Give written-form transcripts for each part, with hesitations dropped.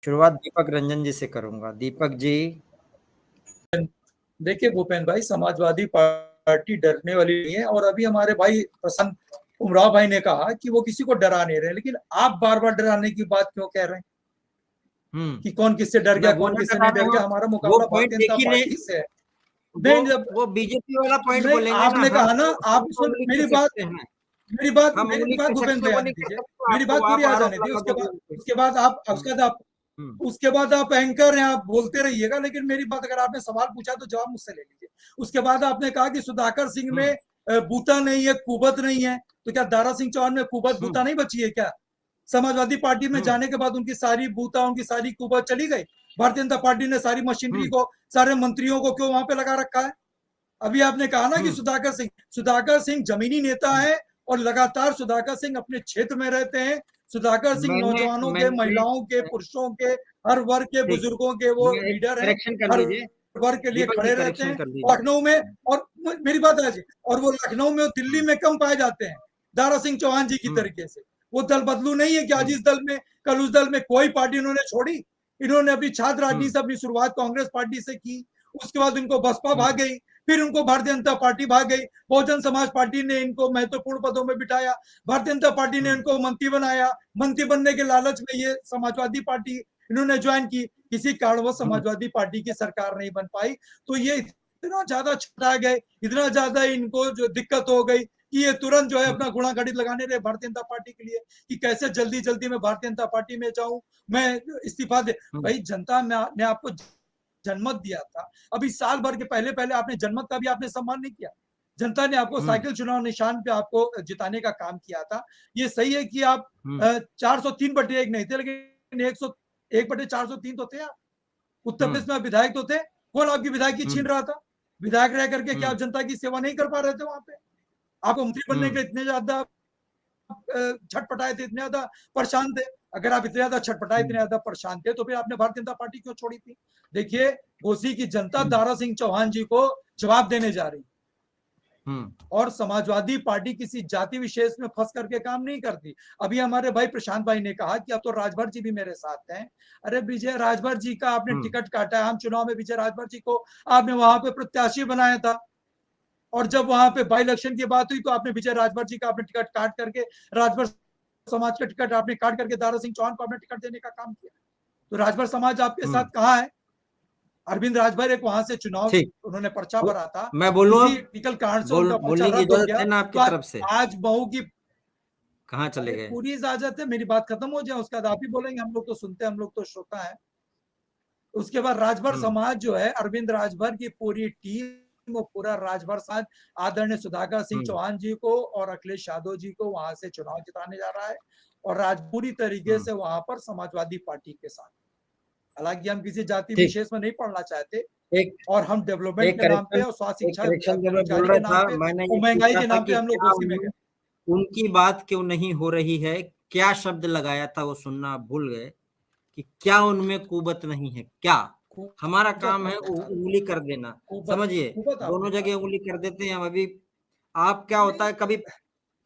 शुरुआत दीपक रंजन जी से करूंगा। दीपक जी। देखिए भूपेन भाई, समाजवादी पार्टी डरने वाली नहीं है। और अभी हमारे भाई प्रसन्न उमराव भाई ने कहा कि वो किसी को डरा नहीं रहे, लेकिन आप बार बार डराने की बात क्यों कह रहे हैं कि कौन किससे डर गया, कौन किससे नहीं डर गया? हमारा मुकाबला भारतीय जनता पार्टी से है। नहीं, जब वो बीजेपी वाला पॉइंट नहीं, बोलेंगे आपने ना, कहा ना, हम आप तो सुन उंगली मेरी कर बात, सकते हैं। मेरी बात हम मेरी उंगली बात कर भूपेन सकते भाई वो आने नहीं कर दीजिए, सकते, मेरी आपको बात पूरी आप आ आरोप जाने दीजिए। लगा उसके बाद दोगे। उसके बाद आप उसके बाद आप एंकर हैं, आप बोलते रहिएगा, लेकिन मेरी बात, अगर आपने सवाल पूछा तो जवाब मुझसे ले लीजिए। उसके बाद आपने कहा कि सुधाकर सिंह में बूता नहीं है, कुबत नहीं है, तो क्या दारा सिंह चौहान में कुबत बूता नहीं बची है क्या? समाजवादी पार्टी में जाने के बाद उनकी सारी बूता, उनकी सारी कुबत चली गई। भारतीय जनता पार्टी ने सारी मशीनरी को, सारे मंत्रियों को क्यों वहां पे लगा रखा है? अभी आपने कहा ना कि सुधाकर सिंह जमीनी नेता है और लगातार सुधाकर सिंह अपने क्षेत्र में रहते हैं। सुधाकर सिंह नौजवानों के, महिलाओं के, पुरुषों के, हर वर्ग के, बुजुर्गों के वो लीडर हैं। करेक्शन कर हर लीजिए वर्ग के लिए दीपक जी, खड़े रहते करेक्शन हैं कर लीजिए। लखनऊ में। और मेरी बात है जी, और वो लखनऊ में, दिल्ली में कम पाए जाते हैं दारा सिंह चौहान जी की तरीके से। वो दल बदलू नहीं है कि आज इस दल में, कल उस दल में। कोई पार्टी इन्होंने छोड़ी? इन्होंने अपनी छात्र राजनीति से अपनी शुरुआत कांग्रेस पार्टी से की, उसके बाद इनको बसपा भाग गई, फिर उनको भारतीय जनता पार्टी भाग गई, बहुजन समाज पार्टी ने इनको महत्वपूर्ण पदों में बिठाया, भारतीय जनता पार्टी ने इनको मंत्री बनाया। मंत्री बनने के लालच में ये समाजवादी पार्टी इन्होंने ज्वाइन की। किसी कारणवश समाजवादी पार्टी की सरकार नहीं बन पाई, तो ये इतना ज्यादा छटा गए, इतना ज्यादा इनको जो दिक्कत हो गई कि ये तुरंत जो है अपना गुणा गणित लगाने रहे भारतीय जनता पार्टी के लिए कि कैसे जल्दी जल्दी मैं भारतीय जनता पार्टी में जाऊं, मैं इस्तीफा दे। भाई, जनता ने आपको जनमत दिया था। अभी साल भर के पहले पहले आपने जनमत का भी आपने सम्मान नहीं किया। जनता ने आपको साइकिल चुनाव निशान पे आपको जिताने का काम किया था। ये सही है कि आप 403/1 नहीं थे, लेकिन 101/403 तो थे आप। उत्तर प्रदेश में विधायक तो थे। कौन आपकी विधायकी छीन रहा था? विधायक रह करके क्या आप जनता की सेवा नहीं कर पा रहे थे वहां पे? आपको मंत्री बनने के इतने ज्यादा छटपटाए थे, इतने ज्यादा परेशान थे। अगर आप इतने ज्यादा छटपटाए, इतने ज्यादा परेशान थे, तो फिर आपने भारतीय जनता पार्टी क्यों छोड़ी थी? देखिए, घोसी की जनता दारा सिंह चौहान जी को जवाब देने जा रही। और समाजवादी पार्टी किसी जाति विशेष में फंस करके काम नहीं करती। अभी हमारे भाई प्रशांत भाई ने कहा कि अब तो राजभर जी भी मेरे साथ हैं। अरे, विजय राजभर जी का आपने टिकट काटा है। आम चुनाव में विजय राजभर जी को आपने वहां पे प्रत्याशी बनाया था, और जब वहां पे बाई इलेक्शन की बात हुई तो आपने विजय राजभर जी का आपने टिकट काट करके, राजभर समाज का टिकट आपने काट करके दारा सिंह चौहान को आपने टिकट देने का काम किया। तो राजभर समाज आपके साथ कहाँ है? अरविंद राजभर एक वहां से चुनाव उन्होंने पर्चा भरा था, मैं बोलूं, किसी टिकल कारण से उनका पर्चा रद्द हो गया। आपकी तरफ से आज बहू की कहाँ चले गए? पूरी इजाजत है, मेरी बात खत्म हो जाए उसके बाद आप ही बोलेंगे। हम लोग तो सुनते हैं, हम लोग तो श्रोता है। उसके बाद राजभर समाज जो है, अरविंद राजभर की पूरी टीम, वो पूरा राजभर समाज आदरणीय सुधाकर सिंह चौहान जी को और अखिलेश यादव जी को वहां से चुनाव जिताने जा रहा है, और पूरी तरीके से वहां पर समाजवादी पार्टी के साथ। हालांकि हम किसी जाति विशेष में नहीं पढ़ना चाहते, और हम डेवलपमेंट के नाम पे और स्वास्थ्य शिक्षा बेरोजगारी के नाम पे और महंगाई के नाम पे हम लोग घोषी में गए। उनकी बात क्यों नहीं हो रही है? क्या शब्द लगाया था वो सुनना भूल गए कि क्या उनमें कुबत नहीं है? क्या हमारा काम है उंगली कर देना? समझिए, दोनों जगह उंगली कर देते हैं हम। अभी आप क्या होता है, कभी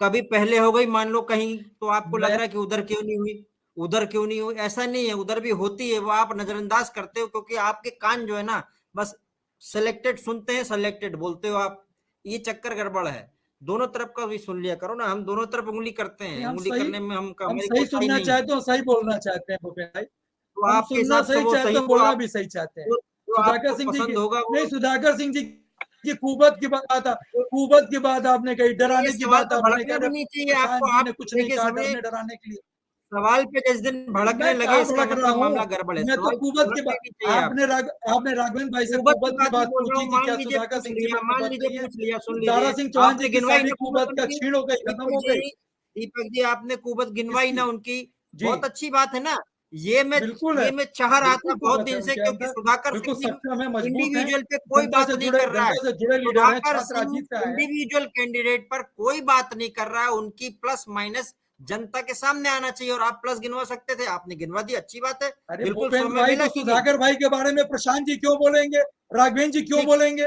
कभी पहले हो गई मान लो कहीं, तो आपको लग रहा है कि उधर क्यों नहीं हुई, उधर क्यों नहीं हुई। ऐसा नहीं है, उधर भी होती है, वो आप नजरअंदाज करते हो क्योंकि आपके कान जो है ना, बस सिलेक्टेड सुनते हैं, सिलेक्टेड बोलते हो आप। ये चक्कर गड़बड़ है। दोनों तरफ का भी सुन लिया करो ना। हम दोनों तरफ उंगली करते हैं, उंगली करने में हम सही सुनना चाहते हो, सही बोलना चाहते हैं भूपेन भाई। तो हम आपके सुनना हिसाब से सही वो चाहते सही, हैं, बोलना भी सही चाहते हैं। जो सुधाकर आपको सिंह जी की पसंद होगा नहीं, सुधाकर सिंह जी की कुबत की बात, कुबत की बात आपने कही, डराने की बात आपने कही। भड़कना नहीं चाहिए आपको। प्रशांत जी आप ने कुछ नहीं देखिए, कहा समझे डरने डराने के लिए। सवाल पे जिस दिन भड़कने मैं लगे, कहाँ इसका भड़क रहा मतलब हूँ? मामला गड़बड़ है। मैं तो सवाल कुबत की भड़कना बात, नहीं चाहिए आपको। आपने राघवेंद्र भाई से कुबत की कुबत की बात ही बात बोल रहा पूछी हूँ। कि मान क्या लीजिए सुधाकर पूछ सिंह जी लिया, में मान कुबत लीजिए नहीं है? पूछ लिया, सुन दारा लीजिए। सिंह चौहान जी आपने की गिनवाई सारी ना कुबत कुबत का उनकी। छीण हो गई, खत्म हो गई। दीपक जी, आपने कुबत गिनवाई किसकी? ना उनकी। जी, बहुत अच्छी बात है ना। ये मैं बिल्कुल है, ये मैं चाह रहा था बिल्कुल बहुत कुवत है दिन से, उनके क्योंकि अंदर, सुधाकर बिल्कुल सिंह सक्षम है, मजबूत है, इंडिविजुअल पे कोई बात नहीं कर रहा है। जनता से जुड़े लीडर हैं, सुधाकर छात्र सिंह राजनीति का है। इंडिविजुअल कैंडिडेट पर कोई बात नहीं कर रहा है। उनकी प्लस माइनस जनता के सामने आना चाहिए, और आप प्लस गिनवा सकते थे, आपने गिनवा दी, अच्छी बात है। अरे बिल्कुल भूपेंद्र समय भाई, मिला तो कीजिए। सुधाकर भाई के बारे में प्रशांत जी क्यों बोलेंगे, राघवेंद्र जी क्यों बोलेंगे?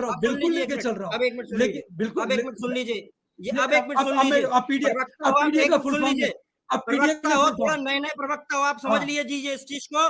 रहा हूँ, आप सुन बिल्कुल लीजिए लेके चल रहा अब हूँ, एक मिनट सुन लेकिन लीजिए, बिल्कुल अब एक मिनट सुन लीजिए, ये अब एक मिनट अब सुन अब मैं लीजिए, अब पीडीए प्रवक्ता अब हो आप, पीडीए एक का मिनट फुल सुन फॉर्म लीजिए, अब पीडीए प्रवक्ता का हो, फुल थोड़ा फॉर्म नए-नए प्रवक्ता हो, आप समझ हाँ लीजिए इस चीज को,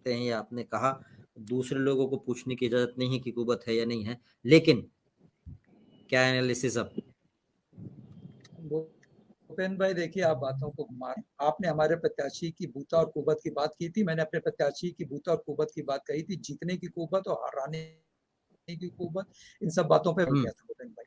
सकते हैं, ये आपने कहा दूसरे लोगों को पूछने की इजाजत नहीं है कि कुबत है या नहीं है। लेकिन क्या एनालिसिस अब? भूपेन भाई देखिए, आप बातों को घुमा, आपने हमारे प्रत्याशी की बूता और कुबत की बात की थी, मैंने अपने प्रत्याशी की बूता और कुबत की बात कही थी, जीतने की कुबत और हराने की कुबत, इन सब बातों पे हो गया था भूपेन भाई।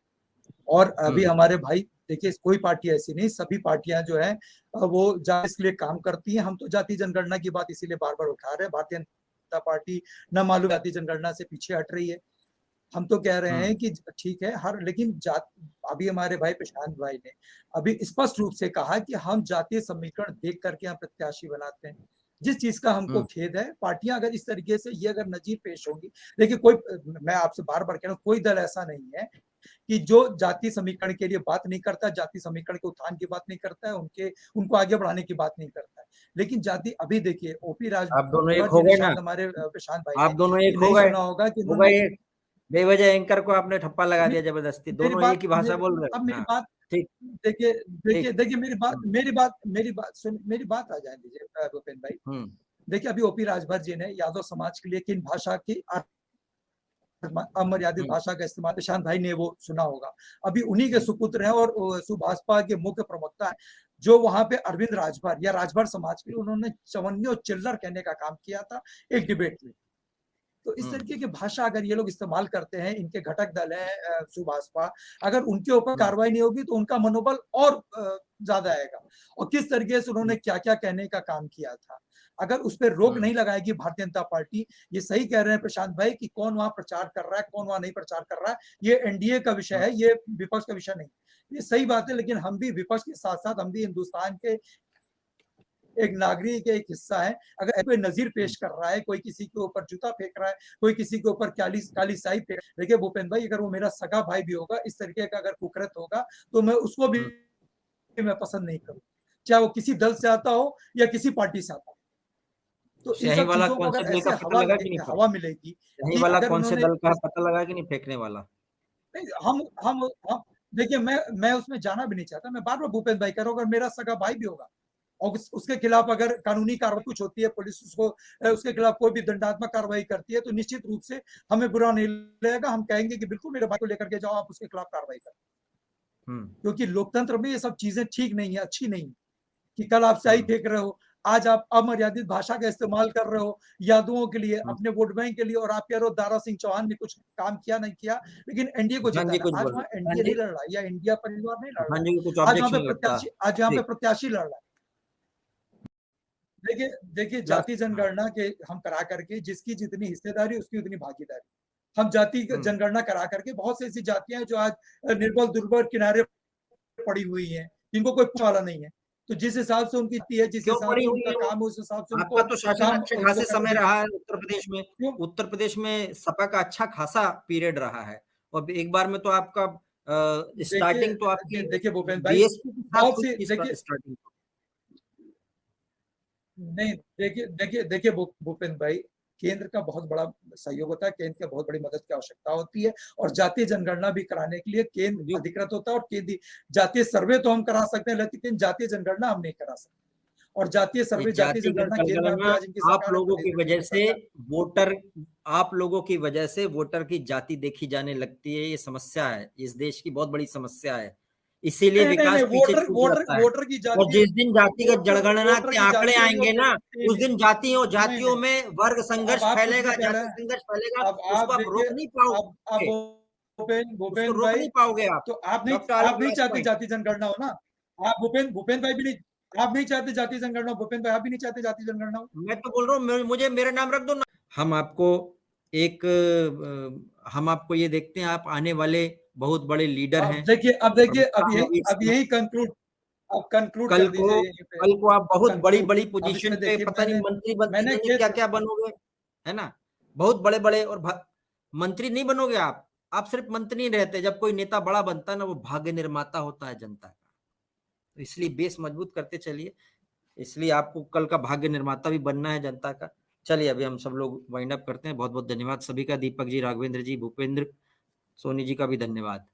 और अभी हमारे भाई देखिए, कोई पार्टी ऐसी नहीं, सभी पार्टियां जो है वो जाति के लिए काम करती हैं। हम तो जाति जनगणना की बात इसीलिए बार बार उठा रहे हैं, भारतीय जनता पार्टी न मालूम जाति जनगणना से पीछे हट रही है। हम तो कह रहे हैं कि ठीक है, हर लेकिन जात, अभी हमारे भाई प्रशांत भाई ने अभी स्पष्ट रूप से कहा कि हम जातीय समीकरण देख करके हम प्रत्याशी बनाते हैं। जिस चीज का हमको खेद है, पार्टियां अगर इस तरीके से ये अगर नजीर पेश होंगी, देखिए कोई, मैं आपसे बार बार कह रहा हूँ, कोई दल ऐसा नहीं है कि जो जाति समीकरण के लिए बात नहीं करता, जाति समीकरण के उत्थान की बात नहीं करता है, उनको आगे बढ़ाने की बात नहीं करता है। लेकिन जाति, अभी देखिए ओपी आप दोनों एक राजभर हो जी ने गए ना, शायद हमारे प्रशांत भाई आप ने दोनों एक हो नहीं गए, सुना होगा कि हो उन्होंने गए। बेवजह एंकर को आपने ठप्पा लगा दिया जबरदस्ती, मेरी दोनों बात एक ही भाषा बोल रहे अब हो। मेरी हाँ, बात ठीक देखिए देखिए ठीक। देखिए मेरी बात सुन, मेरी बात आ जाए दीजिए भूपेन भाई। देखिए अभी ओपी राजभर जी ने यादव समाज के लिए किन भाषा की अमर्यादित भाषा का इस्तेमाल, प्रशांत भाई ने वो सुना होगा। अभी उन्हीं के सुपुत्र हैं और सुभाषपा के मुख्य प्रवक्ता है, जो वहां पे अरविंद राजभर या राजभर समाज के लिए उन्होंने चवन्नी और चिल्लर कहने का काम किया था एक डिबेट में। तो इस तरीके की भाषा अगर ये लोग इस्तेमाल करते हैं, इनके घटक दल है सुभाषपा, अगर उनके ऊपर कार्रवाई नहीं होगी तो उनका मनोबल और ज्यादा आएगा। और किस तरीके से उन्होंने क्या क्या कहने का काम किया था, अगर उस पर रोक नहीं लगाएगी भारतीय जनता पार्टी, ये सही कह रहे हैं प्रशांत भाई कि कौन वहां प्रचार कर रहा है, कौन वहां नहीं प्रचार कर रहा है, ये एनडीए का विषय है, ये विपक्ष का विषय नहीं। ये सही बात है, लेकिन हम भी विपक्ष के साथ साथ हम भी हिंदुस्तान के एक नागरिक एक हिस्सा है। अगर कोई नजीर पेश कर रहा है, कोई किसी के ऊपर जूता फेंक रहा है, कोई किसी के ऊपर काली स्याही फेंक, देखिए भूपेन भाई, अगर वो मेरा सगा भाई भी होगा, इस तरीके का अगर कुकृत होगा, तो मैं उसको भी मैं पसंद नहीं करूँ, चाहे वो किसी दल से आता हो या किसी पार्टी से आता हो। तो इन स्याही सब वाला चीजों को कौन से अगर दल ऐसे का पता लगा कि नहीं फिर? हवा मिलेगी स्याही कि वाला अगर कौन से उन्होंने दल का पता लगा कि नहीं, फेंकने वाला? नहीं, हम देखिए, मैं उसमें जाना भी नहीं चाहता। मैं बार बार भूपेन भाई कह रहा हूँ, अगर मेरा सगा भाई भी होगा और उसके खिलाफ अगर कानूनी कार्रवाई कुछ होती है, पुलिस उसको उसके खिलाफ कोई भी दंडात्मक कार्रवाई करती है, तो निश्चित रूप से हमें बुरा नहीं लगेगा। हम कहेंगे कि बिल्कुल मेरे भाई को लेकर के जाओ, आप उसके खिलाफ कार्रवाई करें। क्योंकि लोकतंत्र में ये सब चीजें ठीक नहीं है, अच्छी नहीं है कि कल आप स्याही फेंक रहे हो, आज आप अमर्यादित भाषा का इस्तेमाल कर रहे हो यादवों के लिए, अपने वोट बैंक के लिए, और आप कह रहे हो दारा सिंह चौहान ने कुछ काम किया नहीं किया, लेकिन एनडीए को हाँ जी, जिताना। कुछ आज बोलो। वहां हाँ एनडीए जी, नहीं लड़ रहा है, या इंडिया परिवार नहीं लड़ हाँ रहा जी, है, कुछ आज वहां ऑब्जेक्शन पे लगता। ठीक। प्रत्याशी लड़ रहा है। देखिए देखिए, जाति जनगणना के हम करा करके, जिसकी जितनी हिस्सेदारी उसकी उतनी भागीदारी। हम जाति जनगणना करा करके, बहुत सी ऐसी जातियां हैं जो आज निर्बल दुर्बल किनारे पड़ी हुई हैं, जिनको कोई पूछने वाला नहीं है। तो जिस हिसाब से उनकी है, जिस क्यों हिसाब पड़ी से हुई उनका है वो? काम है, उस हिसाब से आपका उनको तो शासन काम अच्छे जो खासे करने समय की रहा है उत्तर प्रदेश में। क्यों उत्तर प्रदेश में सपा का अच्छा खासा पीरियड रहा है, और एक बार में तो आपका स्टार्टिंग तो आपकी देखिए भूपेन भाई, बीएसपी के साथ बहुत हुई सी थी देखिए स्टार्टिंग। नहीं, देखिए भूपेन भाई, केंद्र का बहुत बड़ा सहयोग होता है, केंद्र की बहुत बड़ी मदद की आवश्यकता होती है, और जातीय जनगणना भी कराने के लिए केंद्र अधिकृत होता है, और केंद्रीय जातीय सर्वे तो हम करा सकते हैं, लेकिन जातीय जनगणना हम नहीं करा सकते। और जातीय सर्वे, जातीय जाति की जनगणना केंद्र में अभी जनगणना आज इनकी आप सरकार है, लोगों प्रदेश की में वजह इनकी से सरकार। वोटर आप लोगों की वजह से वोटर की जाति देखी जाने लगती है। ये समस्या है, इस देश की बहुत बड़ी समस्या है, इसीलिए नहीं, विकास पीछे छूट जाता है। वोटर की और जातीय जिस दिन जातिगत जनगणना वोटर के की आंकड़े जातीय नहीं आएंगे होती, ना, नहीं उस नहीं दिन नहीं जातियों नहीं। में वर्ग अब संघर्ष आप कुछ फैलेगा, भी कह रहे जाति हैं, संघर्ष फैलेगा। अब आप उसको आप देखिए, रोक नहीं अब पाओगे, उसको भूपेन रोक भाई, नहीं पाओगे आप। तो डॉक्टर आलोक आप नहीं चाहते राजपॉइंट, जाति जनगणना हो ना? आप भूपेन भाई भी नहीं, आप नहीं चाहते जाति जनगणना, भूपेन भाई आप भी नहीं चाहते जाति जनगणना हो? मैं तो बोल रहा हूँ, मुझे मेरा नाम रख दो ना। हम आपको एक हम आपको ये देखते हैं, आप आने वाले बहुत बड़े लीडर हैं। अब देखिए, इस अब यही कंक्लूड कल कर को दीजिए यहीं पे। कल को आप बहुत बड़ी कंक्लूड, बड़ी अब पोजीशन इसमें पे, देखिए, पता नहीं मंत्री बनती मैंने नहीं खेद क्या क्या प्रकट, बनोगे, है ना? बहुत बड़े बड़े, और मंत्री नहीं बनोगे आप सिर्फ मंत्री नहीं रहते। जब कोई नेता बड़ा बनता है ना, वो भाग्य निर्माता होता है जनता का। तो इसलिए बेस मजबूत करते चलिए, इसलिए आपको कल का भाग्य निर्माता भी बनना है जनता का। चलिए अभी हम सब लोग वाइंड अप करते हैं। बहुत बहुत धन्यवाद सभी का, दीपक जी, राघवेंद्र जी, भूपेंद्र, सोनी जी का भी धन्यवाद।